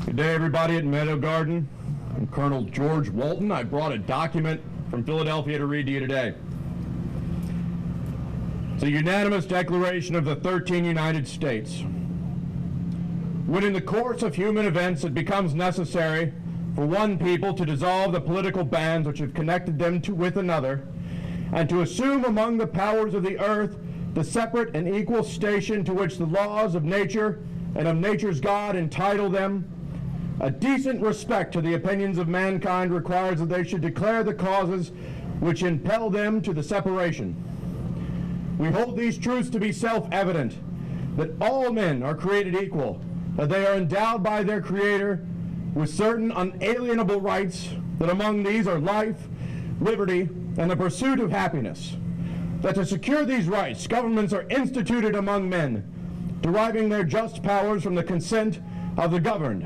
Good day, everybody at Meadow Garden. I'm Colonel George Walton. I brought a document from Philadelphia to read to you today. It's a unanimous declaration of the 13 United States. When in the course of human events it becomes necessary for one people to dissolve the political bands which have connected them with another, and to assume among the powers of the earth the separate and equal station to which the laws of nature and of nature's God entitle them, a decent respect to the opinions of mankind requires that they should declare the causes which impel them to the separation. We hold these truths to be self-evident, that all men are created equal, that they are endowed by their Creator with certain unalienable rights, that among these are life, liberty, and the pursuit of happiness, that to secure these rights, governments are instituted among men, deriving their just powers from the consent of the governed,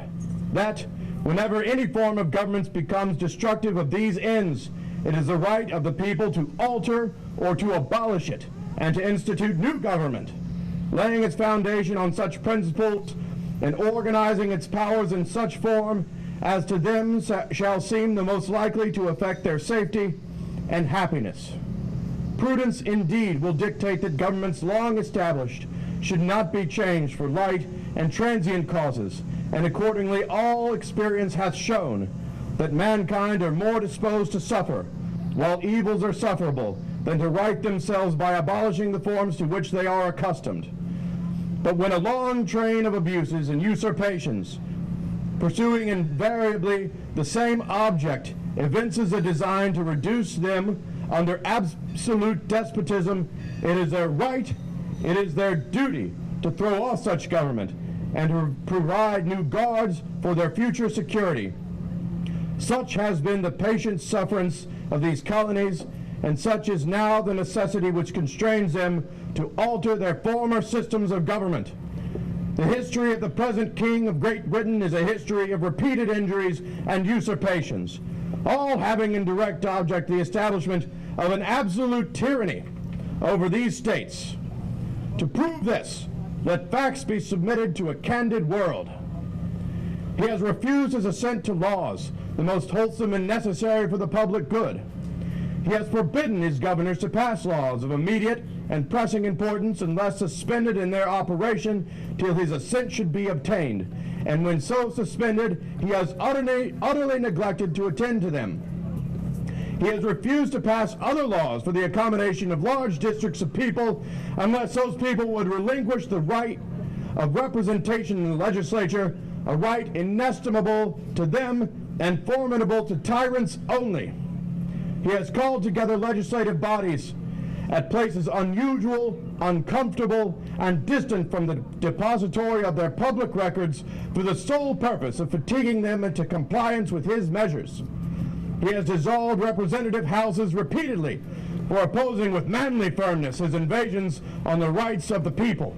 that whenever any form of government becomes destructive of these ends, it is the right of the people to alter or to abolish it, and to institute new government, laying its foundation on such principles and organizing its powers in such form as to them shall seem the most likely to affect their safety and happiness. Prudence indeed will dictate that governments long established should not be changed for light and transient causes, and accordingly all experience hath shown that mankind are more disposed to suffer, while evils are sufferable, than to right themselves by abolishing the forms to which they are accustomed. But when a long train of abuses and usurpations, pursuing invariably the same object, evinces a design to reduce them under absolute despotism, it is their right, it is their duty to throw off such government and to provide new guards for their future security. Such has been the patient sufferance of these colonies, and such is now the necessity which constrains them to alter their former systems of government. The history of the present King of Great Britain is a history of repeated injuries and usurpations, all having in direct object the establishment of an absolute tyranny over these states. To prove this, let facts be submitted to a candid world. He has refused his assent to laws, the most wholesome and necessary for the public good. He has forbidden his governors to pass laws of immediate and pressing importance unless suspended in their operation till his assent should be obtained, and when so suspended, he has utterly neglected to attend to them. He has refused to pass other laws for the accommodation of large districts of people unless those people would relinquish the right of representation in the legislature, a right inestimable to them and formidable to tyrants only. He has called together legislative bodies at places unusual, uncomfortable, and distant from the depository of their public records for the sole purpose of fatiguing them into compliance with his measures. He has dissolved representative houses repeatedly for opposing with manly firmness his invasions on the rights of the people.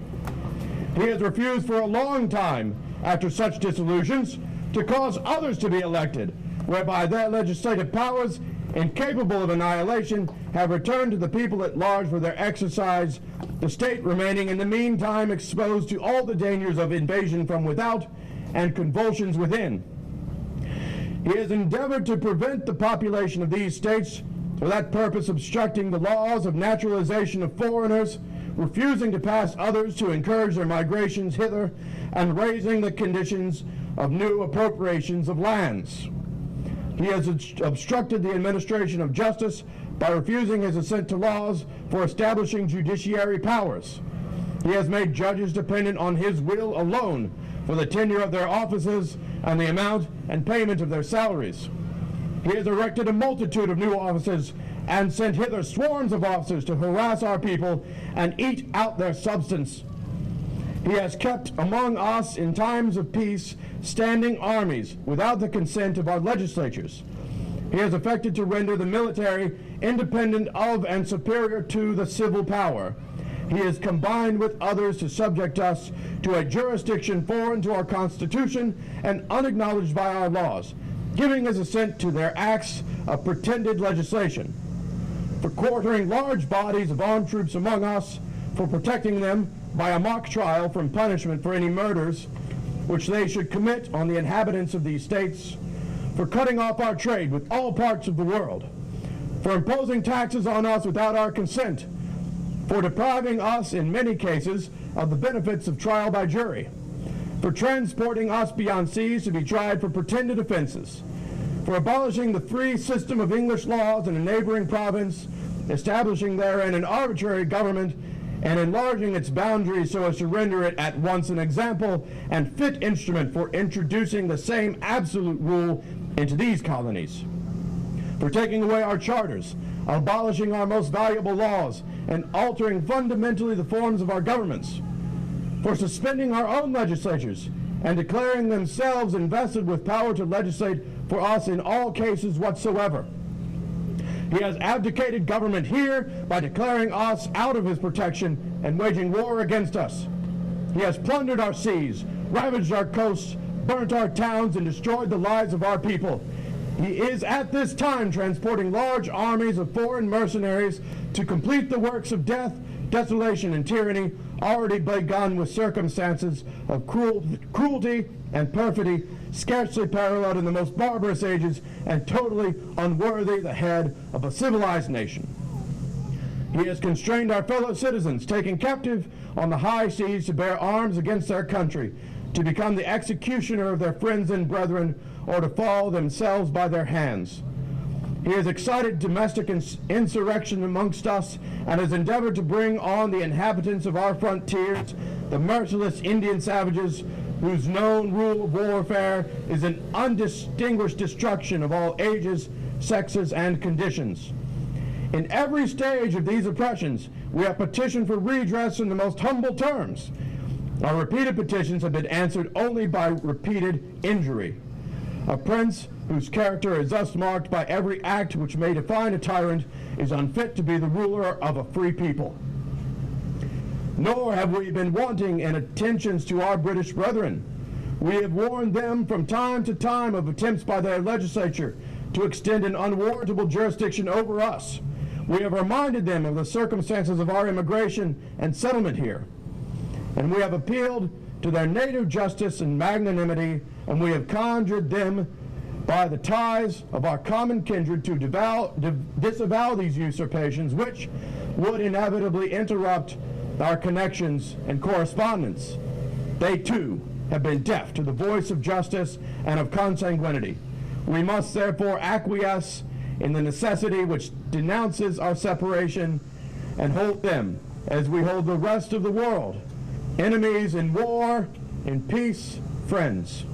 He has refused for a long time, after such dissolutions, to cause others to be elected, whereby their legislative powers, incapable of annihilation, have returned to the people at large for their exercise, the state remaining in the meantime exposed to all the dangers of invasion from without and convulsions within. He has endeavored to prevent the population of these states, for that purpose obstructing the laws of naturalization of foreigners, refusing to pass others to encourage their migrations hither, and raising the conditions of new appropriations of lands. He has obstructed the administration of justice by refusing his assent to laws for establishing judiciary powers. He has made judges dependent on his will alone for the tenure of their offices and the amount and payment of their salaries. He has erected a multitude of new offices and sent hither swarms of officers to harass our people and eat out their substance. He has kept among us in times of peace standing armies without the consent of our legislatures. He has affected to render the military independent of and superior to the civil power. He has combined with others to subject us to a jurisdiction foreign to our Constitution and unacknowledged by our laws, giving his assent to their acts of pretended legislation, for quartering large bodies of armed troops among us, for protecting them by a mock trial from punishment for any murders, which they should commit on the inhabitants of these states, for cutting off our trade with all parts of the world, for imposing taxes on us without our consent, for depriving us, in many cases, of the benefits of trial by jury, for transporting us beyond seas to be tried for pretended offenses, for abolishing the free system of English laws in a neighboring province, establishing therein an arbitrary government, and enlarging its boundaries so as to render it at once an example and fit instrument for introducing the same absolute rule into these colonies, for taking away our charters, abolishing our most valuable laws, and altering fundamentally the forms of our governments, for suspending our own legislatures and declaring themselves invested with power to legislate for us in all cases whatsoever. He has abdicated government here by declaring us out of his protection and waging war against us. He has plundered our seas, ravaged our coasts, burnt our towns, and destroyed the lives of our people. He is at this time transporting large armies of foreign mercenaries to complete the works of death, desolation, and tyranny already begun with circumstances of cruelty and perfidy scarcely paralleled in the most barbarous ages and totally unworthy the head of a civilized nation. He has constrained our fellow citizens taken captive on the high seas to bear arms against their country, to become the executioner of their friends and brethren, or to fall themselves by their hands. He has excited domestic insurrection amongst us and has endeavored to bring on the inhabitants of our frontiers, the merciless Indian savages, whose known rule of warfare is an undistinguished destruction of all ages, sexes, and conditions. In every stage of these oppressions, we have petitioned for redress in the most humble terms. Our repeated petitions have been answered only by repeated injury. A prince whose character is thus marked by every act which may define a tyrant is unfit to be the ruler of a free people. Nor have we been wanting in attentions to our British brethren. We have warned them from time to time of attempts by their legislature to extend an unwarrantable jurisdiction over us. We have reminded them of the circumstances of our immigration and settlement here. And we have appealed to their native justice and magnanimity, and we have conjured them by the ties of our common kindred to disavow these usurpations, which would inevitably interrupt our connections and correspondence. They too have been deaf to the voice of justice and of consanguinity. We must therefore acquiesce in the necessity which denounces our separation and hold them, as we hold the rest of the world, enemies in war, in peace, friends.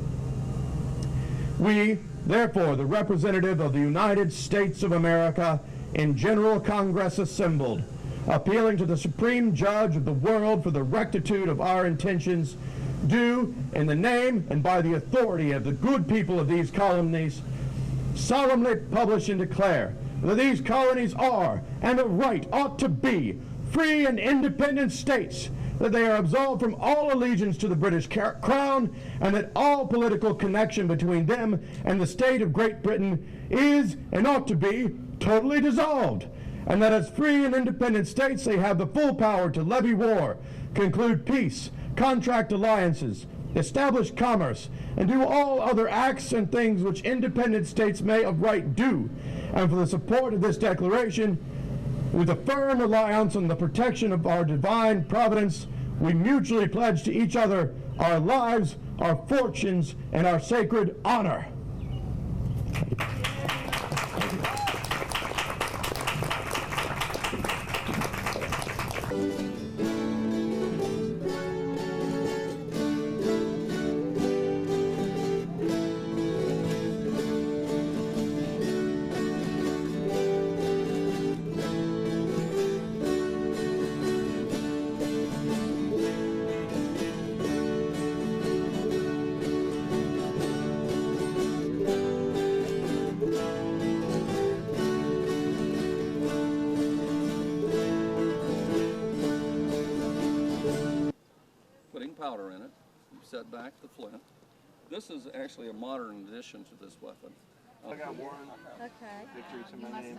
We, therefore, the representative of the United States of America in General Congress assembled, appealing to the Supreme Judge of the world for the rectitude of our intentions, do, in the name and by the authority of the good people of these colonies, solemnly publish and declare that these colonies are, and of right ought to be, free and independent states, that they are absolved from all allegiance to the British Crown, and that all political connection between them and the state of Great Britain is, and ought to be, totally dissolved, and that as free and independent states they have the full power to levy war, conclude peace, contract alliances, establish commerce, and do all other acts and things which independent states may of right do. And for the support of this declaration, with a firm reliance on the protection of our divine providence, we mutually pledge to each other our lives, our fortunes, and our sacred honor. Powder in it. You set back the flint. This is actually a modern addition to this weapon. I got one. Okay. Victory to my name.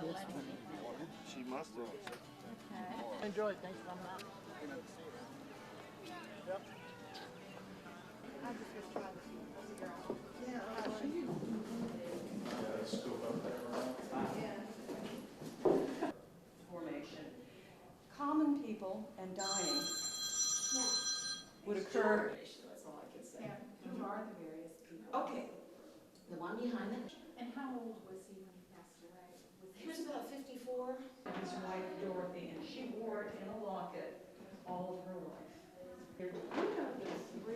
She must have. Okay. Enjoy it. Thanks for coming out. Yep. I just was trying to figure out. Formation. Common people and dying would occur. That's all I can say. Who are the various people? Okay. The one behind it, And how old was he when he passed away? he was about 54. His wife Dorothy, and she wore it in a locket all of her life. You know, there's 3